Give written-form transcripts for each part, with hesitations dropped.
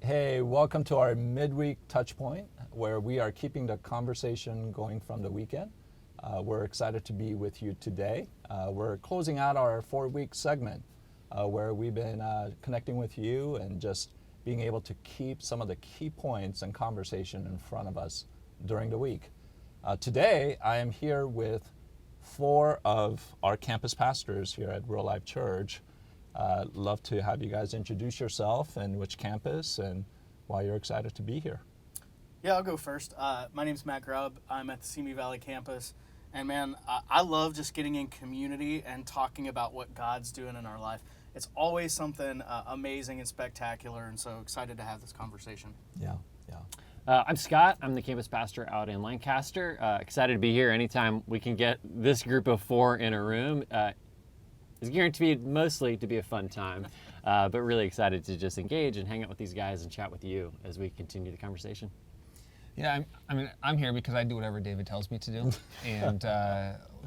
Hey, welcome to our midweek touch point where we are keeping the conversation going from the weekend. We're excited to be with you today. We're closing out our 4-week segment where we've been connecting with you and just being able to keep some of the key points and conversation in front of us during the week. Today, I am here with 4 of our campus pastors here at Real Life Church. Love to have you guys introduce yourself and which campus and why you're excited to be here. Yeah, I'll go first. My name's Matt Grubb. I'm at the Simi Valley campus. And man, I love just getting in community and talking about what God's doing in our life. It's always something amazing and spectacular, and so excited to have this conversation. Yeah. I'm Scott. I'm the campus pastor out in Lancaster. Excited to be here anytime we can get this group of 4 in a room. It's guaranteed mostly to be a fun time, but really excited to just engage and hang out with these guys and chat with you as we continue the conversation. Yeah, I'm here because I do whatever David tells me to do, and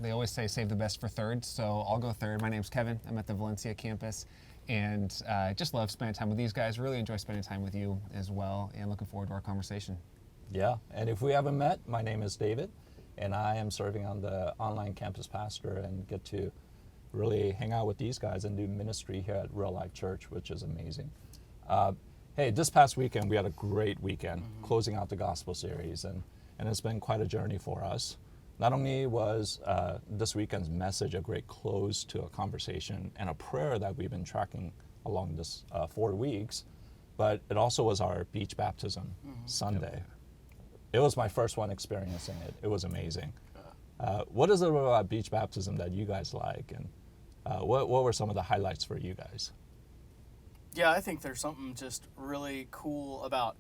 they always say save the best for third, so I'll go third. My name's Kevin. I'm at the Valencia campus, and I just love spending time with these guys. Really enjoy spending time with you as well, and looking forward to our conversation. Yeah, and if we haven't met, my name is David, and I am serving on the online campus pastor and get to really hang out with these guys and do ministry here at Real Life Church, which is amazing. Hey, this past weekend, we had a great weekend closing out the gospel series, and it's been quite a journey for us. Not only was this weekend's message a great close to a conversation and a prayer that we've been tracking along this 4 weeks, but it also was our beach baptism Sunday. It was my first one experiencing it. It was amazing. What is it about beach baptism that you guys like, and what were some of the highlights for you guys? Yeah, I think there's something just really cool about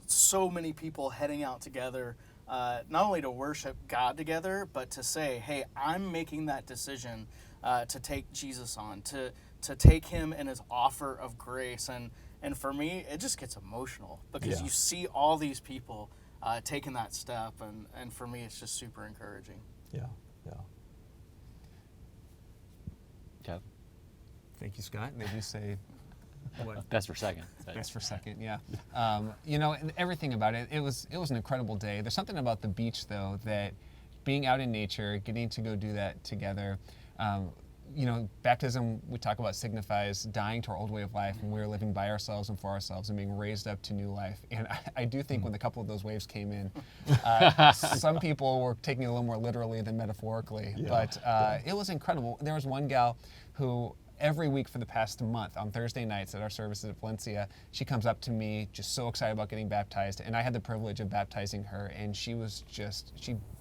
so many people heading out together, not only to worship God together, but to say, hey, I'm making that decision to take Jesus on, to take him and his offer of grace. And for me, it just gets emotional because you see all these people taking that step, and for me, it's just super encouraging. Yeah. Kev? Thank you, Scott. They do say what? Best for second. Best for second, yeah. And everything about it, it was an incredible day. There's something about the beach, though, that being out in nature, getting to go do that together, baptism, we talk about, signifies dying to our old way of life, and we're living by ourselves and for ourselves and being raised up to new life. And I do think when a couple of those waves came in, some people were taking it a little more literally than metaphorically, but it was incredible. There was one gal who every week for the past month on Thursday nights at our services at Valencia, she comes up to me just so excited about getting baptized, and I had the privilege of baptizing her, and she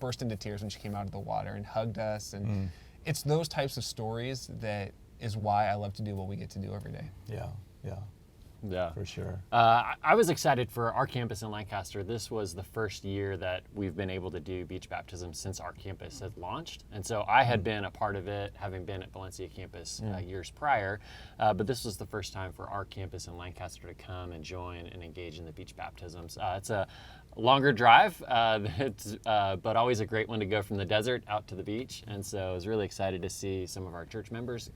burst into tears when she came out of the water and hugged us, and it's those types of stories that is why I love to do what we get to do every day. Yeah, for sure. I was excited for our campus in Lancaster. This was the first year that we've been able to do beach baptism since our campus had launched. And so I had been a part of it, having been at Valencia campus years prior. But this was the first time for our campus in Lancaster to come and join and engage in the beach baptisms. It's a longer drive, but always a great one to go from the desert out to the beach. And so I was really excited to see some of our church members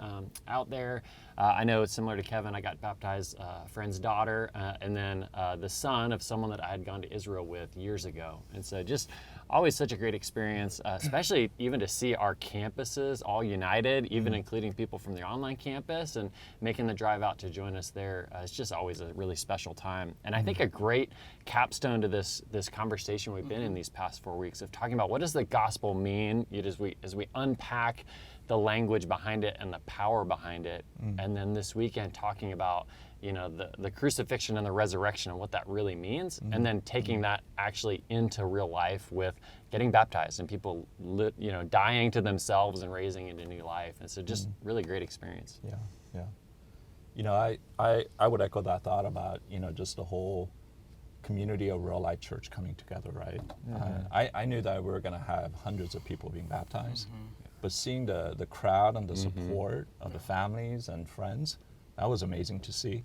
out there. I know it's similar to Kevin. I got baptized, a friend's daughter, and then the son of someone that I had gone to Israel with years ago. And so just always such a great experience, especially even to see our campuses all united, even including people from the online campus, and making the drive out to join us there. It's just always a really special time. And I think a great capstone to this conversation we've been in these past 4 weeks of talking about what does the gospel mean as we unpack the language behind it and the power behind it. And then this weekend talking about the crucifixion and the resurrection and what that really means, and then taking that actually into real life with getting baptized and people dying to themselves and raising into new life. And so just really great experience. Yeah. I would echo that thought about just the whole community of Real Life Church coming together, right? I knew that we were going to have hundreds of people being baptized, but seeing the crowd and the support of the families and friends, that was amazing to see.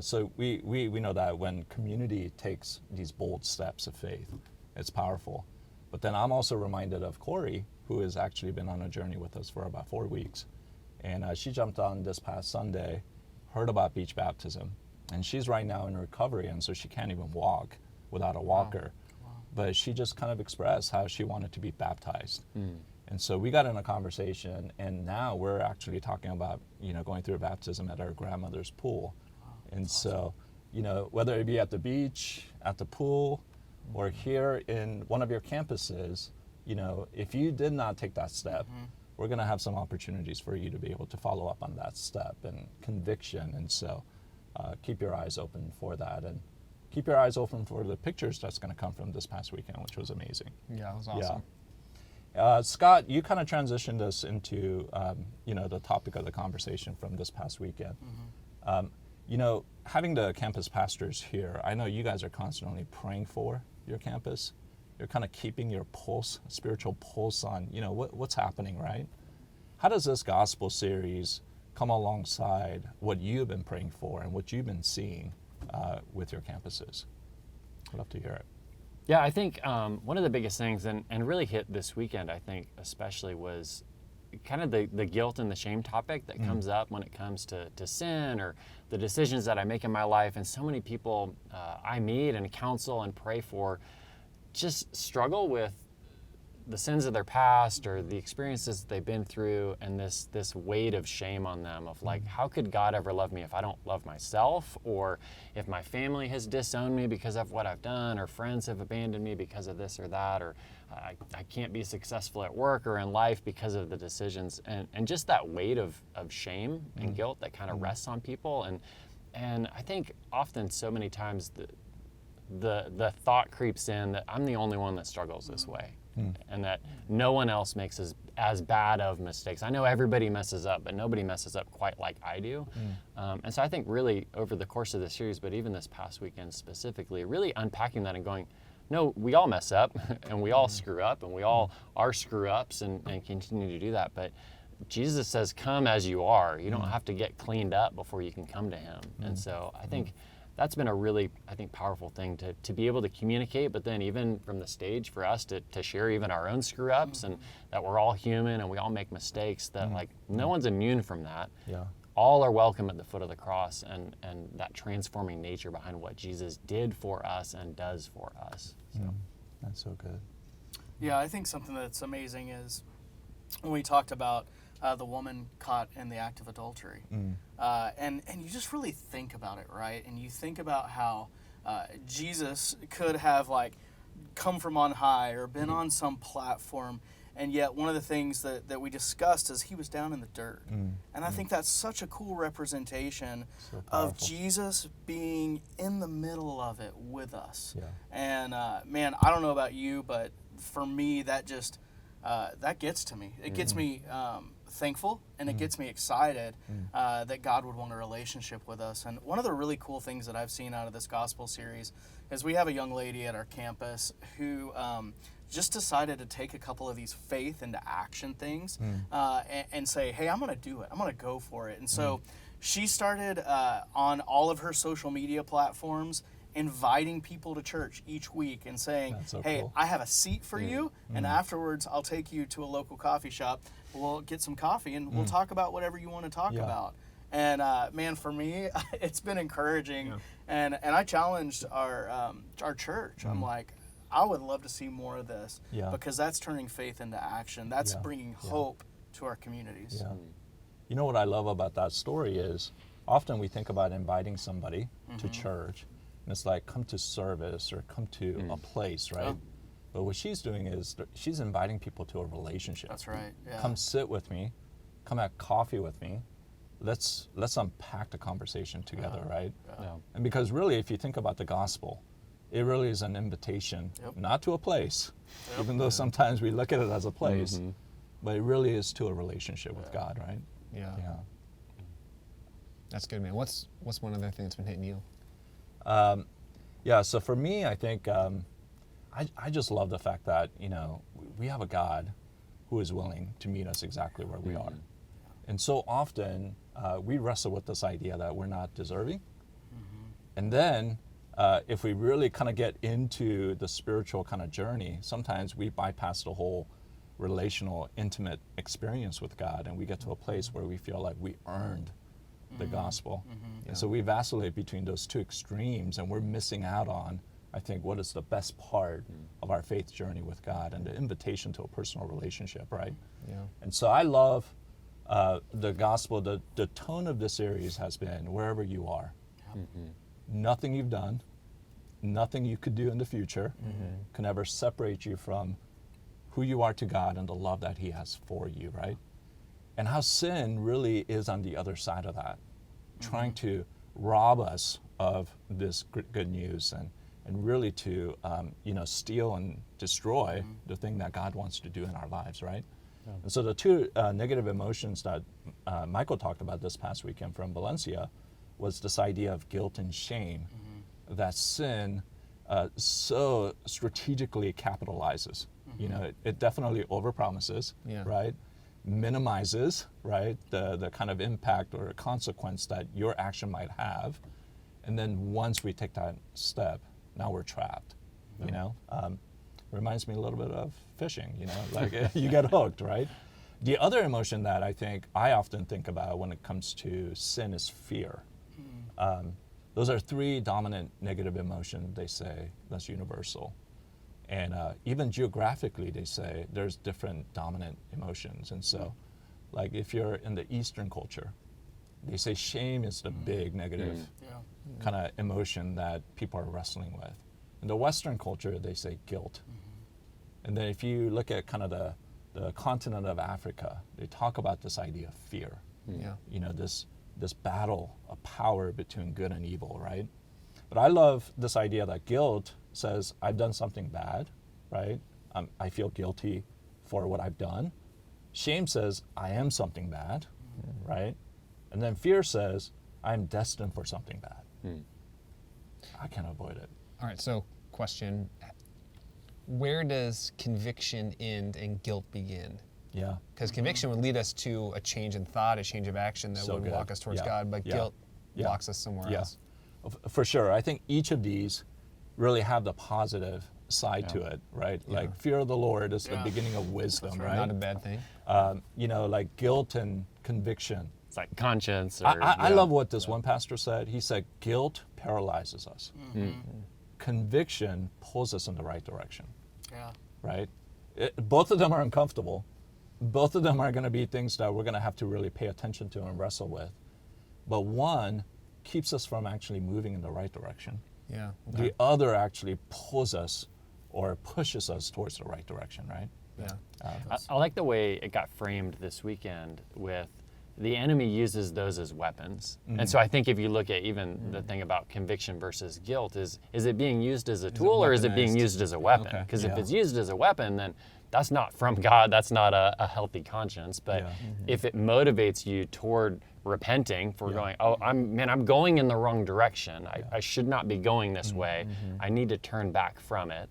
So we know that when community takes these bold steps of faith, it's powerful. But then I'm also reminded of Corey, who has actually been on a journey with us for about 4 weeks. And she jumped on this past Sunday, heard about beach baptism, And she's right now in recovery, and so she can't even walk without a walker. But she just kind of expressed how she wanted to be baptized. And so we got in a conversation, and now we're actually talking about, going through a baptism at our grandmother's pool. And so, whether it be at the beach, at the pool, or here in one of your campuses, if you did not take that step, we're going to have some opportunities for you to be able to follow up on that step and conviction. And so keep your eyes open for that, and keep your eyes open for the pictures that's going to come from this past weekend, which was amazing. Yeah, it was awesome. Scott, you kind of transitioned us into, the topic of the conversation from this past weekend. Having the campus pastors here, I know you guys are constantly praying for your campus. You're kind of keeping your pulse, spiritual pulse on, what's happening, right? How does this gospel series come alongside what you've been praying for and what you've been seeing with your campuses? I'd love to hear it. Yeah, I think one of the biggest things, and really hit this weekend, I think especially, was kind of the guilt and the shame topic that comes up when it comes to sin or the decisions that I make in my life. And so many people I meet and counsel and pray for just struggle with the sins of their past or the experiences that they've been through, and this weight of shame on them of like, how could God ever love me if I don't love myself, or if my family has disowned me because of what I've done, or friends have abandoned me because of this or that, or I can't be successful at work or in life because of the decisions, and just that weight of shame and guilt that kind of rests on people. And I think often, so many times, the thought creeps in that I'm the only one that struggles this way. And that no one else makes as bad of mistakes. I know everybody messes up, but nobody messes up quite like I do. And so I think really over the course of the series, but even this past weekend specifically, really unpacking that and going, no, we all mess up and we all screw up, and we all are screw ups and continue to do that. But Jesus says, come as you are. You don't have to get cleaned up before you can come to him. And so I think that's been a really, powerful thing to be able to communicate, but then even from the stage for us to share even our own screw ups, and that we're all human and we all make mistakes, that like no one's immune from that. Yeah. All are welcome at the foot of the cross, and that transforming nature behind what Jesus did for us and does for us. So. That's so good. Yeah, I think something that's amazing is when we talked about the woman caught in the act of adultery. And you just really think about it, right? And you think about how Jesus could have come from on high or been on some platform, and yet one of the things that we discussed is he was down in the dirt. And I think that's such a cool representation of Jesus being in the middle of it with us. Yeah. And man, I don't know about you, but for me, that just that gets to me. It gets me thankful, and it gets me excited that God would want a relationship with us. And one of the really cool things that I've seen out of this gospel series is we have a young lady at our campus who just decided to take a couple of these faith into action things and say, hey, I'm going to do it. I'm going to go for it. And so she started on all of her social media platforms inviting people to church each week and saying, so hey, cool. I have a seat for you, and afterwards I'll take you to a local coffee shop. We'll get some coffee, and we'll talk about whatever you want to talk about. And man, for me, it's been encouraging. And I challenged our church. I'm like, I would love to see more of this, because that's turning faith into action. That's bringing hope to our communities. Yeah. You know what I love about that story is often we think about inviting somebody to church, and it's like, come to service or come to a place, right? Oh. But what she's doing is she's inviting people to a relationship. That's right. Yeah. Come sit with me, come have coffee with me. Let's unpack the conversation together, right? Yeah. And because really, if you think about the gospel, it really is an invitation, not to a place, even though sometimes we look at it as a place, but it really is to a relationship with God, right? Yeah. Yeah. That's good, man. What's one other thing that's been hitting you? So for me, I think I just love the fact that, we have a God who is willing to meet us exactly where we are. And so often we wrestle with this idea that we're not deserving. And then if we really kind of get into the spiritual kind of journey, sometimes we bypass the whole relational, intimate experience with God, and we get to a place where we feel like we earned the gospel. Yeah. And so we vacillate between those two extremes, and we're missing out on, I think, what is the best part of our faith journey with God and the invitation to a personal relationship, right? Yeah. And so I love the gospel. The tone of the series has been wherever you are. Nothing you've done, nothing you could do in the future can ever separate you from who you are to God and the love that He has for you, right? And how sin really is on the other side of that, trying to rob us of this good news and really to steal and destroy the thing that God wants to do in our lives, right? And so the two negative emotions that Michael talked about this past weekend from Valencia was this idea of guilt and shame that sin so strategically capitalizes. You know, it definitely overpromises, Yeah. right? Minimizes, right, the kind of impact or consequence that your action might have. And then once we take that step, now we're trapped, you know? Reminds me a little bit of fishing, you know, like you get hooked, right? The other emotion that I often think about when it comes to sin is fear. Those are three dominant negative emotions, they say, that's universal. And even geographically, they say there's different dominant emotions. And so, like if you're in the Eastern culture, they say shame is the big negative kind of emotion that people are wrestling with. In the Western culture, they say guilt. And then if you look at kind of the continent of Africa, they talk about this idea of fear. Yeah. You know, this battle of power between good and evil, right? But I love this idea that guilt says, I've done something bad, right? I feel guilty for what I've done. Shame says, I am something bad, right? And then fear says, I'm destined for something bad. I can't avoid it. All right, so question. Where does conviction end and guilt begin? Yeah. Because conviction would lead us to a change in thought, a change of action that So would good. walk us towards Yeah. God, but Yeah. guilt Yeah. blocks us somewhere Yeah. else. For sure. I think each of these really have the positive side to it, right? Like fear of the Lord is the Yeah. beginning of wisdom, right? Not a bad thing. You know, like guilt and conviction. It's like conscience. Or, I love what this one pastor said. He said, guilt paralyzes us. Conviction pulls us in the right direction, Yeah. right? Both of them are uncomfortable. Both of them are going to be things that we're going to have to really pay attention to and wrestle with. But one keeps us from actually moving in the right direction. Yeah. The other actually pulls us or pushes us towards the right direction, right? Yeah. I like the way it got framed this weekend with the enemy uses those as weapons. And so I think if you look at even the thing about conviction versus guilt, is it being used as a tool or is it being weaponized? used as a weapon? Okay. Because if Yeah. it's used as a weapon, then that's not from God, that's not a healthy conscience. But Yeah. if it motivates you toward repenting for going, oh, I'm going in the wrong direction. I should not be going this way. I need to turn back from it.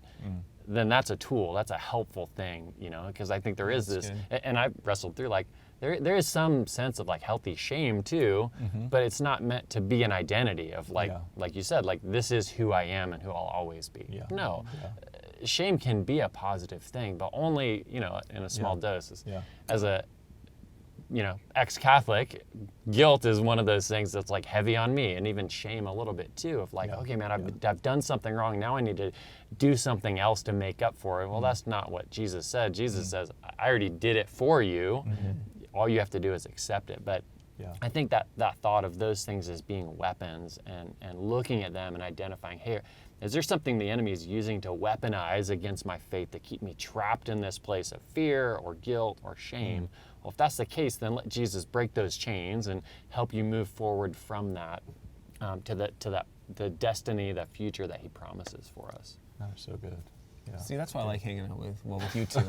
Then that's a tool. That's a helpful thing, you know, because I think there is That's this, and I've wrestled through like, there is some sense of like healthy shame too, but it's not meant to be an identity of like, Yeah. like you said, like this is who I am and who I'll always be. Yeah. No, shame can be a positive thing, but only, you know, in a small dose. Yeah. As a, you know, ex-Catholic, guilt is one of those things that's like heavy on me, and even shame a little bit too, of like, okay, man, I've done something wrong. Now I need to do something else to make up for it. Well, that's not what Jesus said. Jesus says, I already did it for you. All you have to do is accept it. But Yeah. I think that thought of those things as being weapons and looking at them and identifying, hey, is there something the enemy is using to weaponize against my faith to keep me trapped in this place of fear or guilt or shame? Well, if that's the case, then let Jesus break those chains and help you move forward from that to the destiny, that future that he promises for us. Oh, so good. Yeah. See, that's why I like hanging out with you two.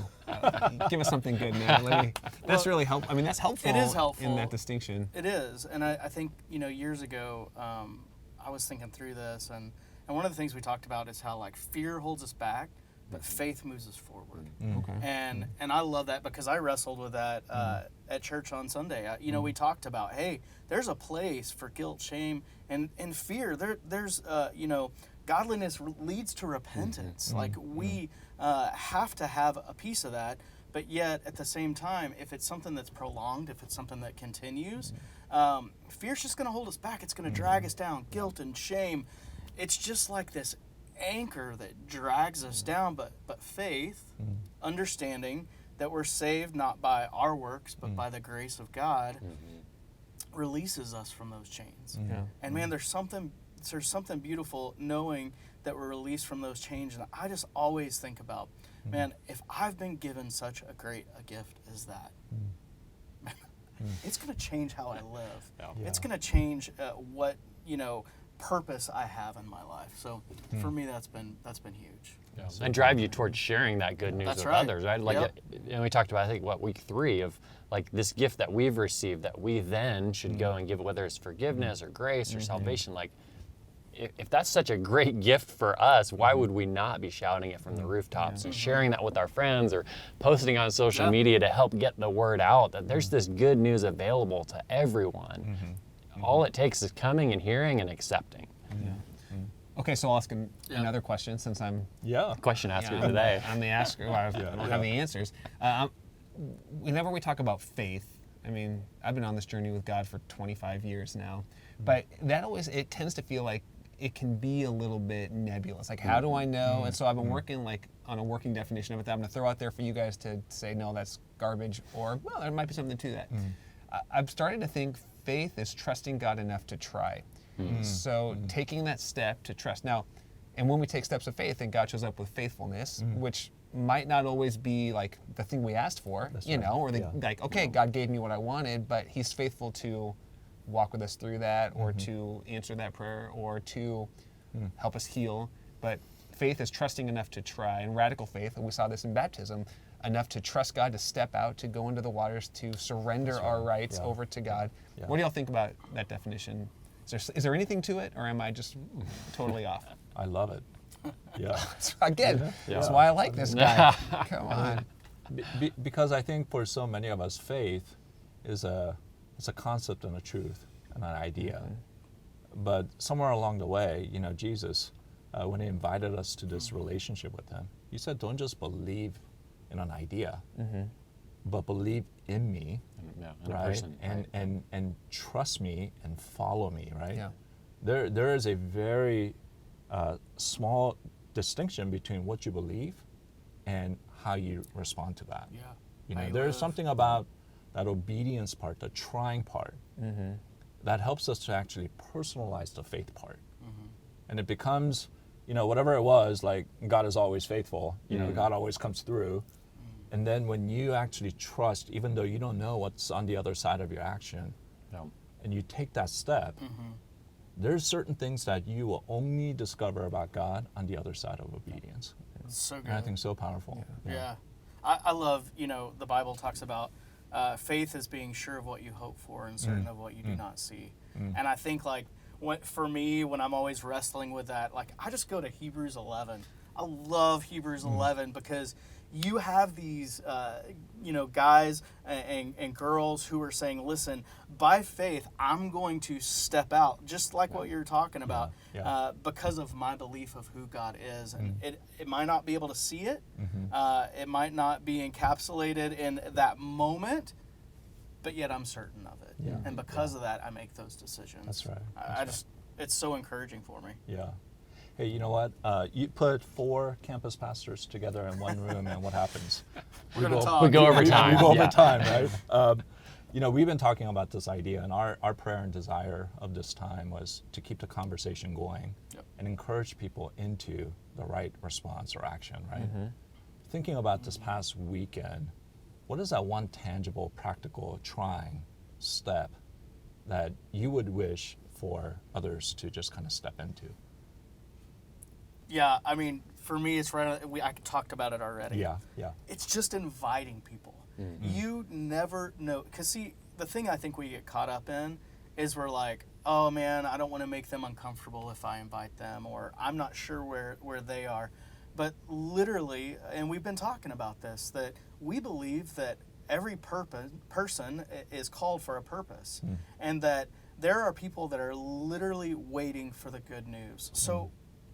Give us something good, man. That's really helpful. I mean, that's helpful. It is helpful. in that distinction. It is, and I think, you know, years ago, I was thinking through this, and one of the things we talked about is how like fear holds us back, but faith moves us forward. Okay. And I love that because I wrestled with that at church on Sunday. You know, we talked about, hey, there's a place for guilt, shame, and fear. There's you know, godliness leads to repentance. Like we have to have a piece of that. But yet, at the same time, if it's something that's prolonged, if it's something that continues, fear's just going to hold us back. It's going to drag us down. Guilt and shame. It's just like this anchor that drags us down. But faith, understanding that we're saved not by our works, but by the grace of God, releases us from those chains. Yeah. And man, there's something beautiful knowing that we're released from those chains. And I just always think about, man, if I've been given such a great a gift as that, it's going to change how I live. Yeah. It's going to change what purpose I have in my life. So for me, that's been huge. And drive you towards sharing that good news That's with right. others, right? Like, Yep. and we talked about, I think, week 3 of like this gift that we've received that we then should go and give, whether it's forgiveness or grace or salvation. Like, if that's such a great gift for us, why would we not be shouting it from the rooftops and sharing that with our friends or posting on social Yeah. media to help get the word out that there's this good news available to everyone? All it takes is coming and hearing and accepting. Okay, so I'll ask another question since I'm Yeah. Question asker I'm today. I'm the asker. Well, I don't have the answers. Whenever we talk about faith, I mean, I've been on this journey with God for 25 years now, but it tends to feel like it can be a little bit nebulous. Like, how do I know? And so I've been working on a working definition of it that I'm going to throw out there for you guys to say, no, that's garbage, or, well, there might be something to that. I've started to think faith is trusting God enough to try. So taking that step to trust. Now, and when we take steps of faith and God shows up with faithfulness, which might not always be like the thing we asked for, That's you right. know, or Yeah. like, okay, God gave me what I wanted, but he's faithful to walk with us through that, or to answer that prayer, or to help us heal. But faith is trusting enough to try, and radical faith, and we saw this in baptism, enough to trust God, to step out, to go into the waters, to surrender our rights Yeah. over to God. Yeah. What do y'all think about that definition? Is there anything to it, or am I just totally off? I love it. Yeah. Again, that's why I like this guy. Come on. Because I think for so many of us, faith is it's a concept and a truth and an idea. But somewhere along the way, Jesus, when he invited us to this relationship with him, he said, don't just believe in an idea, but believe in me, Yeah, in a right? person, right? And trust me and follow me, right? Yeah. There is a very small distinction between what you believe and how you respond to that. Yeah. How you There's live. something about that obedience part, the trying part, that helps us to actually personalize the faith part. And it becomes, whatever it was, like God is always faithful, God always comes through. And then when you actually trust, even though you don't know what's on the other side of your action, Yeah. and you take that step, there's certain things that you will only discover about God on the other side of obedience. So good. And I think so powerful. Yeah. I love, the Bible talks about faith as being sure of what you hope for and certain of what you do not see. And I think, like, for me, when I'm always wrestling with that, like, I just go to Hebrews 11. I love Hebrews 11 because you have these, guys and girls who are saying, listen, by faith, I'm going to step out, just like what you're talking about, Yeah. because of my belief of who God is. And it might not be able to see it. It might not be encapsulated in that moment, but yet I'm certain of it. Yeah. And because of that, I make those decisions. That's right. I just, it's so encouraging for me. Yeah. Hey, you know what? You put 4 campus pastors together in one room, and what happens? We're going to talk. We go over time. We go over Yeah. time, right? We've been talking about this idea, and our prayer and desire of this time was to keep the conversation going Yep. and encourage people into the right response or action, right? Thinking about this past weekend, what is that one tangible, practical, trying step that you would wish for others to just kind of step into? Yeah, I mean, for me, it's right. I talked about it already. Yeah. It's just inviting people. You never know. Because, see, the thing I think we get caught up in is we're like, oh, man, I don't want to make them uncomfortable if I invite them, or I'm not sure where they are. But literally, and we've been talking about this, that we believe that every person is called for a purpose, and that there are people that are literally waiting for the good news. So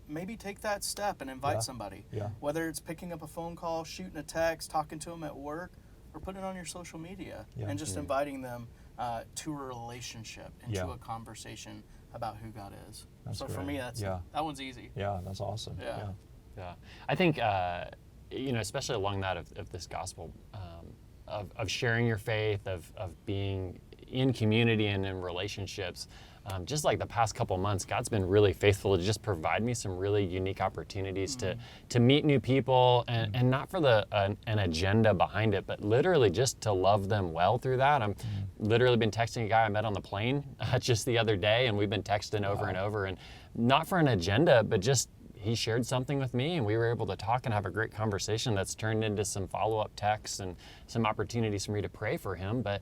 maybe take that step and invite Yeah. somebody. Yeah. Whether it's picking up a phone call, shooting a text, talking to them at work, or putting it on your social media Yeah. and just inviting them to a relationship, into Yeah. a conversation about who God is. That's so for great. me, that one's easy. Yeah, that's awesome. Yeah. Yeah, I think especially along that of this gospel, of sharing your faith, of being in community and in relationships. Just like the past couple months, God's been really faithful to just provide me some really unique opportunities to meet new people, and not for an agenda behind it, but literally just to love them well through that. I'm literally been texting a guy I met on the plane just the other day, and we've been texting over and over, and not for an agenda, but just he shared something with me, and we were able to talk and have a great conversation that's turned into some follow-up texts and some opportunities for me to pray for him. But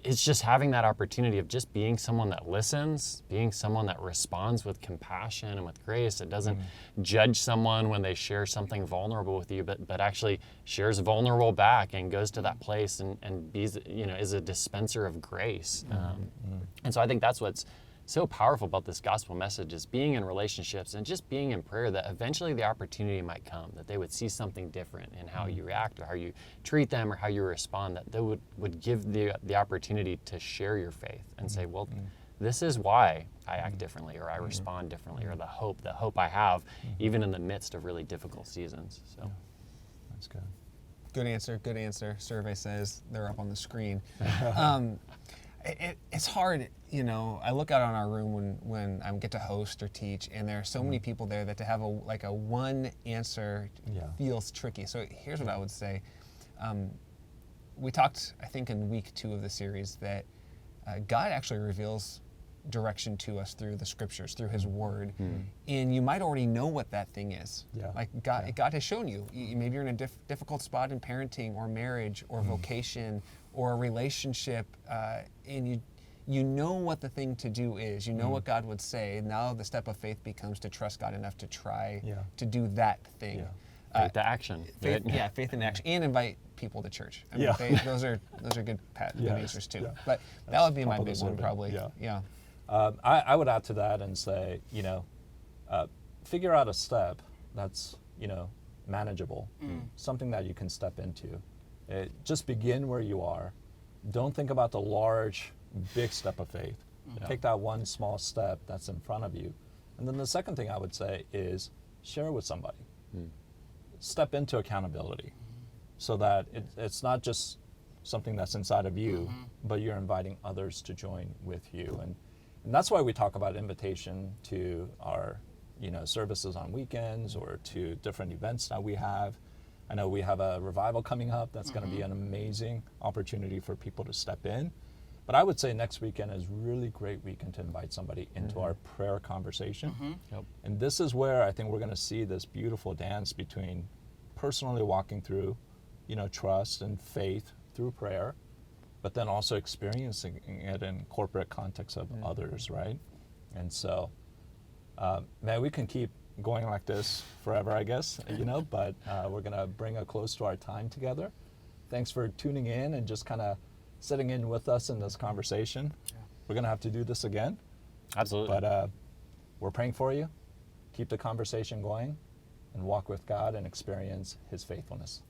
it's just having that opportunity of just being someone that listens, being someone that responds with compassion and with grace. It doesn't judge someone when they share something vulnerable with you, but actually shares vulnerable back and goes to that place and is a dispenser of grace. And so I think that's what's so powerful about this gospel message, is being in relationships and just being in prayer, that eventually the opportunity might come, that they would see something different in how you react or how you treat them or how you respond, that they would give the opportunity to share your faith and say, well, this is why I act differently, or I respond differently, or the hope I have even in the midst of really difficult seasons. So That's good. Good answer. Good answer. Survey says they're up on the screen. It's hard, I look out on our room when I get to host or teach, and there are so many people there that to have a one answer feels tricky. So here's what I would say. We talked, I think, in week 2 of the series that God actually reveals direction to us through the scriptures, through his word. And you might already know what that thing is. Yeah. Like God has shown you. Maybe you're in a difficult spot in parenting or marriage or vocation or a relationship, and you know what the thing to do is. You know what God would say. Now the step of faith becomes to trust God enough to try to do that thing. Yeah. faith to action. Faith, right? yeah, faith in action, and invite people to church. I mean, Yeah. those are good Yes, answers too. yeah. But that would be my top of big the one survey, probably. yeah. I would add to that and say, figure out a step that's, manageable, something that you can step into. Just begin where you are. Don't think about the large, big step of faith. Take that one small step that's in front of you. And then the second thing I would say is share with somebody. Step into accountability so that it's not just something that's inside of you, but you're inviting others to join with you. And that's why we talk about invitation to our services on weekends or to different events that we have. I know we have a revival coming up that's going to be an amazing opportunity for people to step in. But I would say next weekend is really great weekend to invite somebody into our prayer conversation. Yep. And this is where I think we're going to see this beautiful dance between personally walking through, trust and faith through prayer, but then also experiencing it in corporate context of others, right? And so, man, we can keep going like this forever, I guess, but we're going to bring a close to our time together. Thanks for tuning in and just kind of sitting in with us in this conversation. We're going to have to do this again, Absolutely. but we're praying for you. Keep the conversation going and walk with God and experience his faithfulness.